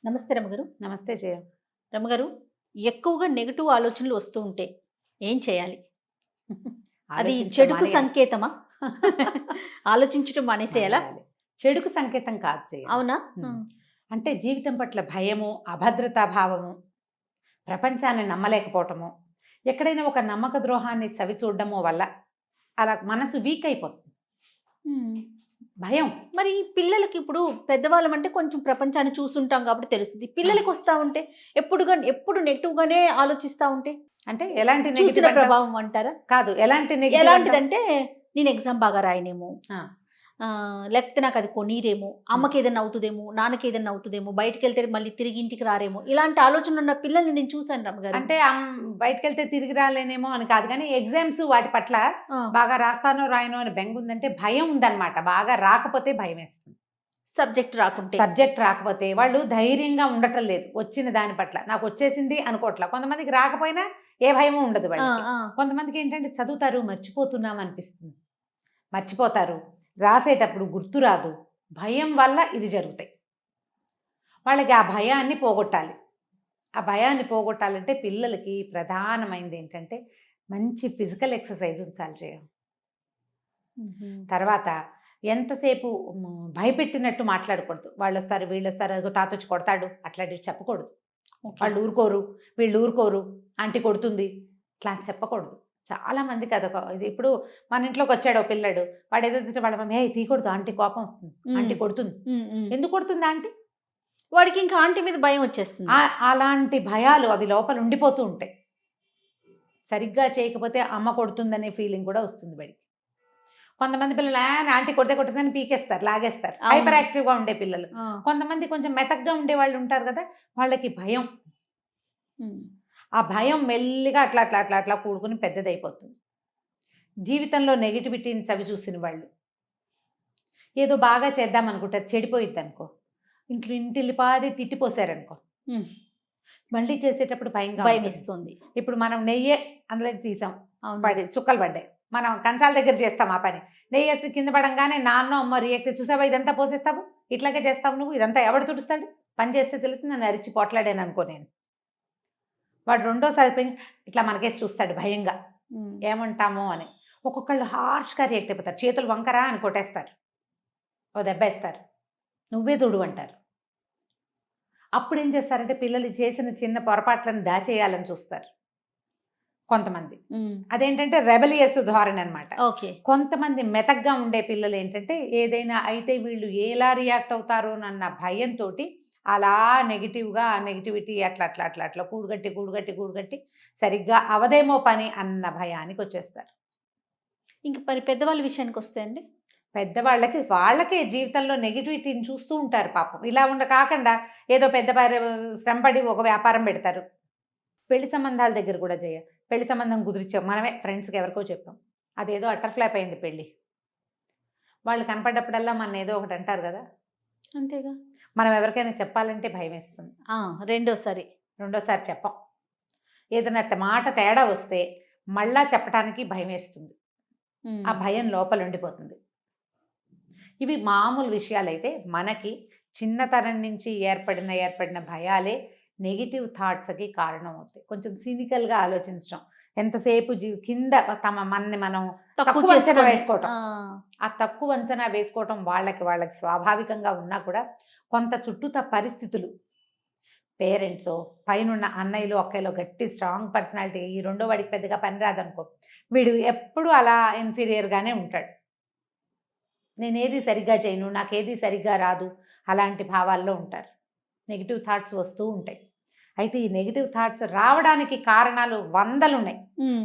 నమస్తే రమగారు. నమస్తే జయ. రమగారు, ఎక్కువగా నెగెటివ్ ఆలోచనలు వస్తూ ఉంటే ఏం చేయాలి? అది ఆలోచించడం చెడుకు మానేయాలి. సంకేతమా? ఆలోచించటం మానేసేయాలా? మానేయాలి. చెడుకు సంకేతం కాదు జయ. అవునా? హ్మ్. అంటే జీవితం పట్ల భయము, అభద్రతా భావము, ప్రపంచాన్ని నమ్మలేకపోవటము, ఎక్కడైనా ఒక నమ్మక ద్రోహాన్ని చవిచూడడము వల్ల అలా మనసు వీక్ అయిపోతుంది. హ్మ్. భయం. మరి పిల్లలకి ఇప్పుడు పెద్దవాళ్ళమంటే కొంచెం ప్రపంచాన్ని చూసుంటాం కాబట్టి తెలుస్తది. పిల్లలకి వస్తా ఉంటే ఎప్పుడు నెగెటివ్‌గానే ఆలోచిస్తా ఉంటే అంటే ఎలాంటి చూసిన నెగెటివ్ అంటావు? ప్రభావం అంటారా? కాదు. ఎలాంటి నెగెటివ్ అంటావు? ఎలాంటిదంటే నేను ఎగ్జామ్ బాగా రాయనేమో, ఆ! లేకపోతే నాకది కొనీరేమో, హ్మ్. అమ్మకేదన్నా అవుతదేమో, నాన్నకేదన్నా అవుతదేమో, బయటికెళ్తే మళ్ళీ తిరిగి ఇంటికి రారేమో, ఇలాంటి ఆలోచనలున్న పిల్లల్ని నేను చూసాను రమ్మగారు. అంటే బయటికెళ్తే తిరిగి రాలేనేమో అని కాదు గానీ, ఎగ్జామ్స్ వాటి పట్ల ఆ! బాగా రాస్తానో, రాయనో అని బెంగుందంటే భయం ఉందనమాట. బాగా రాకపోతే భయమేస్తుంది. సబ్జెక్ట్ రాకుంటే. సబ్జెక్ట్ రాకపోతే వాళ్ళు ధైర్యంగా ఉండటం లేదు. వచ్చిన దాని పట్ల. నాకొచ్చేసింది అనుకోవట్ల. కొంతమందికి రాకపోయినా ఏ భయము ఉండదు ఆ! వాళ్ళకి. ఆ! కొంతమందికేంటంటే చదువుతారు, మర్చిపోతున్నాం అనిపిస్తుంది. మర్చిపోతారు. రాసేటప్పుడు గుర్తురాదు. భయం వల్ల ఇది జరుగుతాయి. వాళ్ళకి ఆ భయాన్ని పోగొట్టాలి. ఆ భయాన్ని పోగొట్టాలంటే పిల్లలకి ప్రధానమైనదేంటంటే మంచి ఫిజికల్ ఎక్సర్‌సైజ్ ఉంచాలి జయ. హుహు. తర్వాత ఎంతసేపు భయపెట్టినట్టు మాట్లాడకూడదు. వాళ్ళొస్తారు, వీళ్ళొస్తారు, అదిగో తాతొచ్చి కొడతాడు అట్లాంటివి చెప్పకూడదు. ఓకే. వాళ్ళు ఊరుకోరు, వీళ్ళు ఊరుకోరు, ఆంటీ కొడుతుంది ఇట్లా చెప్పకూడదు. చాలా మందికి అదొక ఇది. ఇప్పుడు మన ఇంట్లోకొచ్చాడు ఓ పిల్లాడు. వాడేదో తింటే వాళ్ళ మమ్మీ "ఏయ్ తీయకూడదు ఆంటీ కోపం వస్తుంది. హ్మ్. ఆంటీ కొడుతుంది." హ్మ్. హ్మ్. ఎందుకు కొడుతుంది ఆంటీ? వాడికింక ఆంటీ మీద భయం వచ్చేస్తుంది. అలాంటి భయాలు అవి లోపల ఉండిపోతూ ఉంటాయి. సరిగ్గా చేయకపోతే అమ్మ కొడుతుందనే ఫీలింగ్ కూడా వస్తుంది వాడికి. కొంతమంది పిల్లలు ఆంటీ కొడితే కొట్టిందని పీకేస్తారు, లాగేస్తారు. అవును. హైపర్ యాక్టివ్‌గా ఉండే పిల్లలు. ఆ! కొంతమంది కొంచెం మెతకగా ఉండేవాళ్ళు ఉంటారు కదా! వాళ్ళకి భయం. హ్మ్. ఆ భయం మెల్లిగా అట్లా కూడుకొని పెద్దదైపోతుంది. జీవితంలో నెగటివిటీని చవిచూసిన వాళ్ళు. ఏదో బాగా చేద్దామనుకుంటారు, చెడిపోయిద్దనుకో. ఇంటిల్లిపాది తిట్టిపోసారనుకో. హ్మ్. మళ్ళీ చేసేటప్పుడు భయంగా ఉంటుంది. భయమేస్తుంది. ఇప్పుడు మనం నెయ్యే అందులో తీసాం. అవును. చుక్కలు పడ్డాయి. మనం కంచాల దగ్గర చేస్తాం ఆ పని. నెయ్యేసి కింద పడంగానే నాన్నో, అమ్మో రియాక్ట్ చూసావా ఇదంతా పోసేస్తావు? ఇట్లాగే చేస్తావు నువ్వు. ఇదంతా ఎవడు తుడుస్తాడు? పని చేస్తే తెలిసి నన్ను అరిచి పోట్లాడాననుకో నేను. వాడు రెండోసారి పోయి ఇట్లా మనకేసి చూస్తాడు భయంగా. హ్మ్. ఏమంటామో అని. ఒక్కొక్కళ్ళు హార్ష్‌గా రియాక్ట్ అయిపోతారు. చేతులు వంకరా అని కొట్టేస్తారు. ఓ దెబ్బేస్తారు. నువ్వే తుడు అంటారు. అప్పుడేం చేస్తారంటే పిల్లలు చేసిన చిన్న పొరపాట్లను దాచేయాలని చూస్తారు కొంతమంది. హ్మ్. అదేంటంటే రెబెలియస్ ధోరణి అనమాట. ఓకే. కొంతమంది మెతకగా ఉండే పిల్లలేంటంటే ఏదైనా అయితే వీళ్ళు ఎలా రియాక్ట్ అవుతారోనన్న భయంతోటి అలా నెగెటివిటీ అట్లా కూడుగట్టి సరిగ్గా అవదేమో పని అన్న భయానికొచ్చేస్తారు. ఇంక మరి పెద్దవాళ్ళ విషయానికొస్తే అండి? పెద్దవాళ్ళకి వాళ్ళకే జీవితంలో నెగటివిటీని చూస్తూ ఉంటారు పాపం. ఇలా కాకుండా ఏదో పెద్ద శ్రమపడి ఒక వ్యాపారం పెడతారు. పెళ్లి సంబంధాల దగ్గర కూడా జయ. పెళ్లి సంబంధం కుదిరిచ్చాం. మనమే ఫ్రెండ్స్‌కి ఎవరికో చెప్పాం. అదేదో అటర్ ఫ్లాప్ అయింది పెళ్లి. వాళ్ళు కనపడ్డప్పుడల్లా మననేదో ఒకటి అంటారు గదా! అంతేగా. మనం ఎవరికైనా చెప్పాలంటే భయమేస్తుంది. ఆ! రెండోసారి. రెండోసారి చెప్పం. ఏదైనా మాట తేడా వస్తే మళ్ళా చెప్పటానికి భయమేస్తుంది. ఆ హ్మ్. భయం లోపలుండిపోతుంది. ఇవి మామూలు విషయాలైతే మనకి చిన్నతనం నుంచి ఏర్పడిన భయాలే నెగెటివ్ థాట్స్‌కి కారణమవుతాయి. కొంచెం సినికల్‌గా ఆలోచించడం. ఎంతసేపు కింద మనని మనం తక్కువ తక్కువ అంచనా చేసుకొని. వేసుకోవటం. ఆ! ఆ తక్కువ అంచనా వేసుకోవటం వాళ్ళకి స్వాభావికంగా ఉన్నా కూడా కొంత చుట్టూత పరిస్థితులు పేరెంట్సో, పైనున్న అన్నయ్యలు, అక్కయ్యలో గట్టి స్ట్రాంగ్ పర్సనాలిటీ ఈ రెండో వాడికి పెద్దగా పని రాదనుకో. వీడు ఎప్పుడూ అలా ఇన్ఫీరియర్‌గానే ఉంటాడు. నేనేది సరిగ్గా చేయను, నాకేది సరిగ్గా రాదు అలాంటి భావాల్లో ఉంటారు. నెగెటివ్ థాట్స్ వస్తూ ఉంటాయి. అయితే ఈ నెగెటివ్ థాట్స్ రావడానికి కారణాలు వందలున్నాయి. హ్మ్.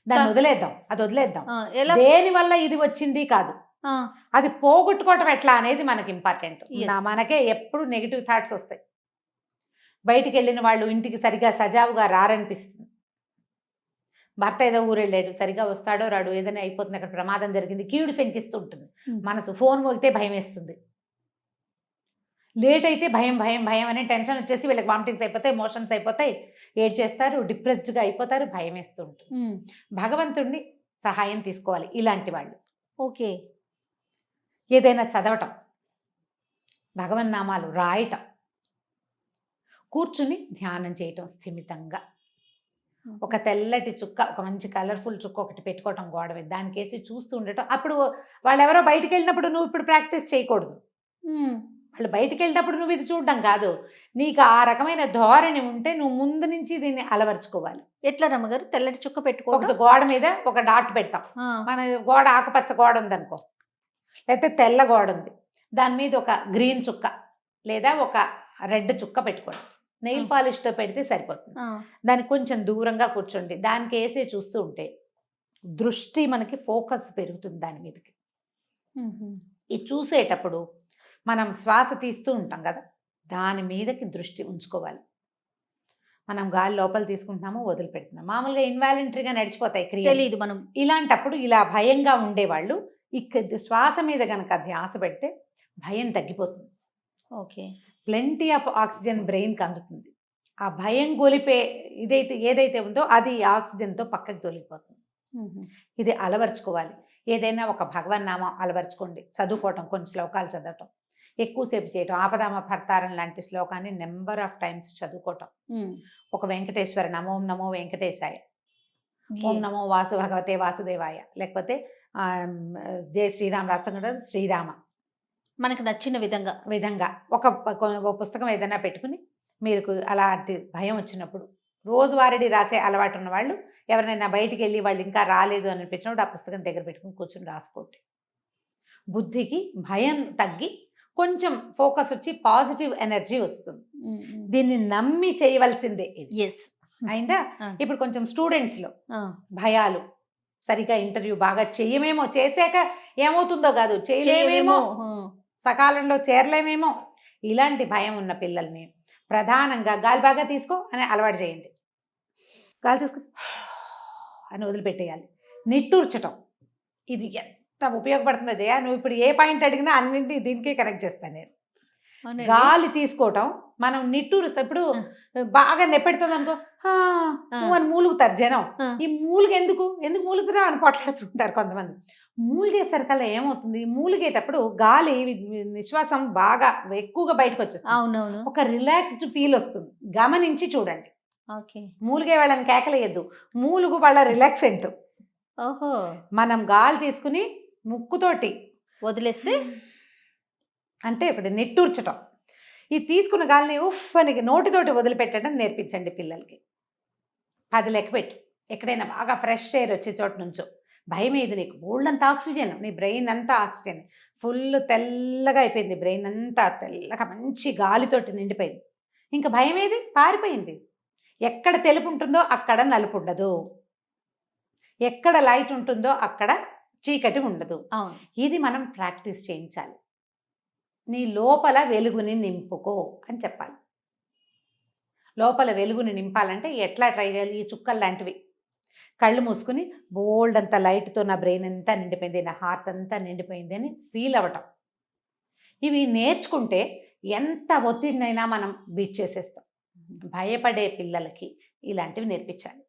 దాన్ని వదిలేద్దాం. అది వదిలేద్దాం. ఆ! ఎలా? దేనివల్ల ఇది వచ్చింది కాదు. ఆ! అది పోగొట్టుకోవటం ఎట్లా అనేది మనకి ఇంపార్టెంట్. యెస్. మనకే ఎప్పుడు నెగెటివ్ థాట్స్ వస్తాయి. బయటికెళ్ళిన వాళ్ళు ఇంటికి సరిగ్గా సజావుగా రారనిపిస్తుంది. భర్త ఏదో ఊరెళ్ళాడు. సరిగ్గా వస్తాడో రాడో ఏదైనా అయిపోతుంది. అక్కడ ప్రమాదం జరిగింది. కీడు శంకిస్తూ ఉంటుంది. హ్మ్. మనసు ఫోన్ మోగితే భయమేస్తుంది. లేట్ అయితే భయం అని టెన్షన్ వచ్చేసి వీళ్ళకి వామిటింగ్స్ అయిపోతాయి, మోషన్స్ అయిపోతాయి, ఏడ్చేస్తారు, డిప్రెస్డ్‌గా అయిపోతారు, భయమేస్తూ ఉంటుంది. హ్మ్. భగవంతుడిని సహాయం తీసుకోవాలి ఇలాంటి వాళ్ళు. ఓకే. ఏదైనా చదవటం, భగవన్నామాలు రాయటం, కూర్చుని ధ్యానం చేయటం స్థిమితంగా. ఒక తెల్లటి చుక్క, ఒక మంచి కలర్ఫుల్ చుక్క ఒకటి పెట్టుకోవటం గోడ మీద, దానికేసి చూస్తూ ఉండటం. అప్పుడు వాళ్ళు ఎవరో బయటికి వెళ్ళినప్పుడు నువ్వు ఇప్పుడు ప్రాక్టీస్ చేయకూడదు. వాళ్ళు బయటికి వెళ్ళినప్పుడు నువ్వు ఇది చూడడం కాదు, నీకు ఆ రకమైన ధోరణి ఉంటే నువ్వు ముందు నుంచి దీన్ని అలవర్చుకోవాలి. ఎట్లా రమ్మగారు తెల్లటి చుక్క ఒక పెట్టుకోవడం? గోడ మీద ఒక డాట్ పెడతాం. మన గోడ ఆకుపచ్చ గోడ ఉందనుకో, లేకపోతే తెల్ల గోడ ఉంది, దాని మీద ఒక గ్రీన్ చుక్క లేదా ఒక రెడ్ చుక్క పెట్టుకోండి. నెయిల్ పాలిష్తో పెడితే సరిపోతుంది. దానికి కొంచెం దూరంగా కూర్చోండి, దానికి వేసే చూస్తూ ఉంటే దృష్టి మనకి ఫోకస్ పెరుగుతుంది దాని మీదకి. ఇది చూసేటప్పుడు మనం శ్వాస తీస్తూ ఉంటాం కదా, దాని మీదకి దృష్టి ఉంచుకోవాలి. మనం గాలి లోపల తీసుకుంటున్నాము, వదిలిపెడుతున్నాం. మామూలుగా ఇన్వాలంటరీగా నడిచిపోతాయి క్రియ, తెలియదు మనం. ఇలాంటప్పుడు ఇలా భయంగా ఉండేవాళ్ళు ఇక్కడ శ్వాస మీద కనుక ధ్యాస పెడితే భయం తగ్గిపోతుంది. ఓకే. ప్లెంటీ ఆఫ్ ఆక్సిజన్ బ్రెయిన్కి అందుతుంది. ఆ భయం గొలిపే ఏదైతే ఉందో అది ఆక్సిజన్తో పక్కకి తొలిగిపోతుంది. ఇది అలవర్చుకోవాలి. ఏదైనా ఒక భగవన్నామం అలవర్చుకోండి, చదువుకోవటం, కొన్ని శ్లోకాలు చదవటం, ఎక్కువసేపు చేయటం. ఆపదామ భర్తారం లాంటి శ్లోకాన్ని నెంబర్ ఆఫ్ టైమ్స్ చదువుకోవటం. ఒక వెంకటేశ్వర నమోం నమో వెంకటేశాయ, ఓం నమో వాసు భగవతే వాసుదేవాయ, లేకపోతే జయ శ్రీరామ్ రాష్ట్రం శ్రీరామ, మనకు నచ్చిన విధంగా ఒక పుస్తకం ఏదైనా పెట్టుకుని మీరు అలాంటి భయం వచ్చినప్పుడు, రోజువారీ రాసే అలవాటు ఉన్న వాళ్ళు ఎవరైనా బయటికి వెళ్ళి వాళ్ళు ఇంకా రాలేదు అని అనిపించినప్పుడు ఆ పుస్తకం దగ్గర పెట్టుకుని కూర్చొని రాసుకోండి. బుద్ధికి భయం తగ్గి కొంచెం ఫోకస్ వచ్చి పాజిటివ్ ఎనర్జీ వస్తుంది. దీన్ని నమ్మి చేయవలసిందే ఇది. అయిందా? ఇప్పుడు కొంచెం స్టూడెంట్స్లో భయాలు, సరిగా ఇంటర్వ్యూ బాగా చెయ్యమేమో, చేశాక ఏమవుతుందో కాదు, చేయలేమేమో, సకాలంలో చేరలేమేమో, ఇలాంటి భయం ఉన్న పిల్లల్ని ప్రధానంగా గాలి బాగా తీసుకో అని అలవాటు చేయండి. గాలి తీసుకో అని వదిలిపెట్టేయాలి. నిట్టూర్చటం, ఇది ఎంత ఉపయోగపడుతుందో జయ, నువ్వు ఇప్పుడు ఏ పాయింట్ అడిగినా అన్నింటినీ దీనికే కనెక్ట్ చేస్తాను నేను. గాలి తీసుకోవటం, మనం నిట్టూరుస్తాం. ఇప్పుడు బాగా నెప్పెడుతుంది అనుకో, నువ్వు అని మూలుగుతారు జనం. ఈ మూలుగు ఎందుకు మూలుగుతురా అని పొట్లాడుతుంటారు కొంతమంది. మూలిగేసరికల్లా ఏమవుతుంది, మూలిగేటప్పుడు గాలి నిశ్వాసం బాగా ఎక్కువగా బయటకు వచ్చేస్తుంది. అవునవును. ఒక రిలాక్స్డ్ ఫీల్ వస్తుంది. గమనించి చూడండి. ఓకే. మూలిగే వాళ్ళని కేకలేయద్దు, మూలుగు వాళ్ళ రిలాక్సెంట్. ఓహో. మనం గాలి తీసుకుని ముక్కుతోటి వదిలేస్తే అంటే ఇప్పుడు నిట్టూర్చటం, ఈ తీసుకున్న గాలిని ఉఫ్ అని నోటితోటి వదిలిపెట్టడం నేర్పించండి పిల్లలకి. 10 లెక్క పెట్టు. ఎక్కడైనా బాగా ఫ్రెష్ ఎయిర్ వచ్చే చోట నుంచో, భయం ఏది నీకు, బోల్డ్ ఆక్సిజన్, నీ బ్రెయిన్ అంతా ఆక్సిజన్, ఫుల్ తెల్లగా అయిపోయింది, బ్రెయిన్ అంతా తెల్లగా మంచి గాలితోటి నిండిపోయింది. ఇంకా భయం ఏది, పారిపోయింది. ఎక్కడ తెలుపు ఉంటుందో అక్కడ నలుపు ఉండదు, ఎక్కడ లైట్ ఉంటుందో అక్కడ చీకటి ఉండదు. ఇది మనం ప్రాక్టీస్ చేయించాలి. నీ లోపల వెలుగుని నింపుకో అని చెప్పాలి. లోపల వెలుగుని నింపాలంటే ఎట్లా ట్రై చేయాలి? ఈ చుక్కలు లాంటివి కళ్ళు మూసుకుని బోల్డ్ అంత లైట్తో నా బ్రెయిన్ అంతా నిండిపోయింది, నా హార్ట్ అంతా నిండిపోయింది అని ఫీల్ అవ్వటం. ఇవి నేర్చుకుంటే ఎంత ఒత్తిడినైనా మనం బీట్ చేసేస్తాం. భయపడే పిల్లలకి ఇలాంటివి నేర్పించాలి.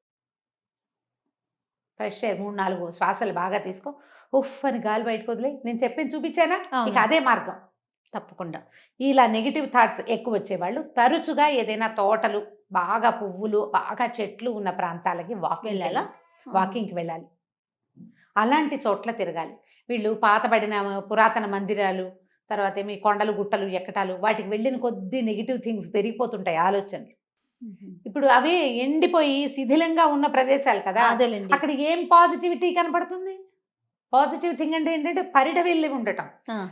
ఫ్రెష్ ఎయిర్ 3-4 శ్వాసలు బాగా తీసుకో, ఉఫ్ అని గాలి బయటకు వదిలే. నేను చెప్పింది చూపించానా? ఇక అదే మార్గం. తప్పకుండా ఇలా నెగిటివ్ థాట్స్ ఎక్కువ వచ్చేవాళ్ళు తరచుగా ఏదైనా తోటలు, బాగా పువ్వులు, బాగా చెట్లు ఉన్న ప్రాంతాలకి వాకింగ్కి వెళ్ళాలి. అలాంటి చోట్ల తిరగాలి. వీళ్ళు పాతబడిన పురాతన మందిరాలు, తర్వాత మీ కొండలు గుట్టలు ఎక్కటాలు, వాటికి వెళ్ళిన కొద్దీ నెగిటివ్ థింగ్స్ పెరిగిపోతుంటాయి, ఆలోచనలు. ఇప్పుడు అవి ఎండిపోయి శిథిలంగా ఉన్న ప్రదేశాలు కదా, అక్కడ ఏం పాజిటివిటీ కనపడుతుంది? పాజిటివ్ థింగ్ అంటే ఏంటంటే పరిడ వెళ్ళి ఉండటం.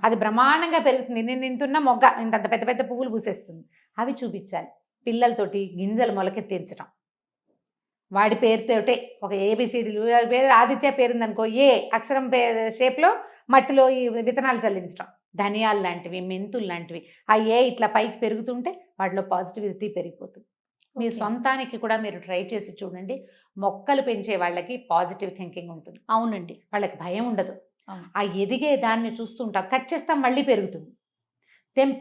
అది బ్రహ్మాండంగా పెరుగుతుంది. నేను ఇంతున్న మొగ్గ ఇంత పెద్ద పెద్ద పువ్వులు పూసేస్తుంది. అవి చూపించాలి. పిల్లలతోటి గింజలు మొలకెత్తించడం, వాడి పేరుతోటే ఒక ఏబిసిడీలు పేరు ఆదిత్య పేరుందనుకో, ఏ అక్షరం షేప్లో మట్టిలో ఈ విత్తనాలు చల్లించడం. ధనియాలు లాంటివి, మెంతులు లాంటివి, ఆ ఏ ఇట్లా పైకి పెరుగుతుంటే వాటిలో పాజిటివిటీ పెరిగిపోతుంది. మీ సొంతానికి కూడా మీరు ట్రై చేసి చూడండి. మొక్కలు పెంచే వాళ్ళకి పాజిటివ్ థింకింగ్ ఉంటుంది. అవునండి. వాళ్ళకి భయం ఉండదు. ఆ ఎదిగే దాన్ని చూస్తుంటాం, కట్ చేస్తాం, మళ్ళీ పెరుగుతుంది.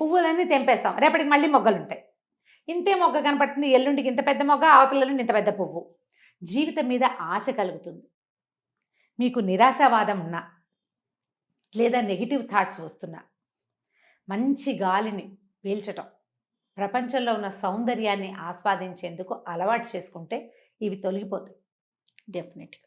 పువ్వులన్నీ తెంపేస్తాం, రేపటికి మళ్ళీ మొగ్గలు ఉంటాయి. ఇంతే మొగ్గ కనపడుతుంది, ఎల్లుండికి ఇంత పెద్ద మొగ్గ, అవతల ఇంత పెద్ద పువ్వు. జీవితం మీద ఆశ కలుగుతుంది. మీకు నిరాశావాదం ఉన్నా లేదా నెగిటివ్ థాట్స్ వస్తున్నా, మంచి గాలిని పీల్చటం, ప్రపంచంలో ఉన్న సౌందర్యాన్ని ఆస్వాదించేందుకు అలవాటు చేసుకుంటే ఇవి తొలగిపోతాయి. డెఫినెట్గా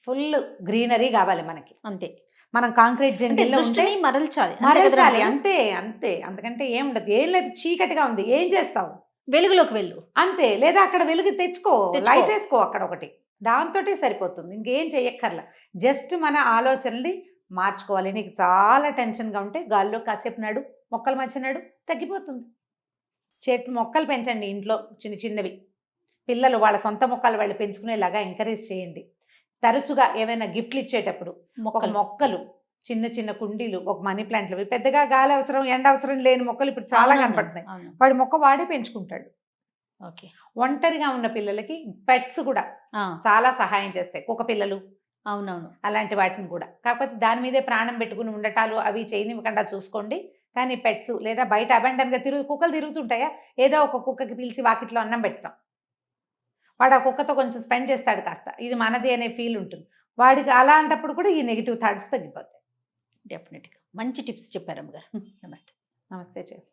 ఫుల్ గ్రీనరీ కావాలి మనకి. అంతే. మనం కాంక్రీట్ అంటే జంగిల్లో ఉంటే దృష్టిని మరల్చాలి అంతే మరల్చాలి. కదరా మేడం? అంతే అంతే, అంతకంటే ఏం ఉండదు. ఏం లేదు, చీకటిగా ఉంది, ఏం చేస్తావు? వెలుగులోకి వెళ్ళు. అంతే. లేదా అక్కడ వెలుగు తెచ్చుకో, తెచ్చుకో. లైట్ వేసుకో అక్కడ ఒకటి, దాంతోటే సరిపోతుంది. ఇంకేం చెయ్యక్కర్లా. జస్ట్ మన ఆలోచనల్ని మార్చుకోవాలి. నీకు చాలా టెన్షన్గా ఉంటే గాల్లో కాసేపు నడు, మొక్కల మధ్య నడు, తగ్గిపోతుంది. చెట్టు మొక్కలు పెంచండి ఇంట్లో, చిన్న చిన్నవి. పిల్లలు వాళ్ళ సొంత మొక్కలు వాళ్ళు పెంచుకునేలాగా ఎంకరేజ్ చేయండి. తరచుగా ఏవైనా గిఫ్ట్లు ఇచ్చేటప్పుడు ఒక మొక్కలు, చిన్న చిన్న కుండీలు, ఒక మనీ ప్లాంట్లు, పెద్దగా గాలి అవసరం, ఎండ అవసరం లేని మొక్కలు ఇప్పుడు చాలా అవునవును. కనపడుతున్నాయి. అవును. వాడి మొక్క వాడే పెంచుకుంటాడు. ఓకే. ఒంటరిగా ఉన్న పిల్లలకి పెట్స్ కూడా ఆ, చాలా సహాయం చేస్తాయి. కుక్క పిల్లలు అవునవును. అలాంటి వాటిని కూడా. కాకపోతే దాని మీదే ప్రాణం పెట్టుకుని ఉండటాలు అవి చేయనివ్వకుండా చూసుకోండి. కానీ పెట్స్ లేదా బయట అబండన్గా కుక్కలు తిరుగుతుంటాయా, ఏదో ఒక కుక్కకి పిలిచి వాకిట్లో అన్నం పెట్టడం, వాడు ఆ కుక్కతో కొంచెం స్పెండ్ చేస్తాడు కాస్త, ఇది మనది అనే ఫీల్ ఉంటుంది వాడికి. అలాంటప్పుడు కూడా ఈ నెగిటివ్ థాట్స్ తగ్గిపోతాయి. డెఫినెట్గా మంచి టిప్స్ చెప్పారు అమ్మగారు. నమస్తే. నమస్తే చెల్లి.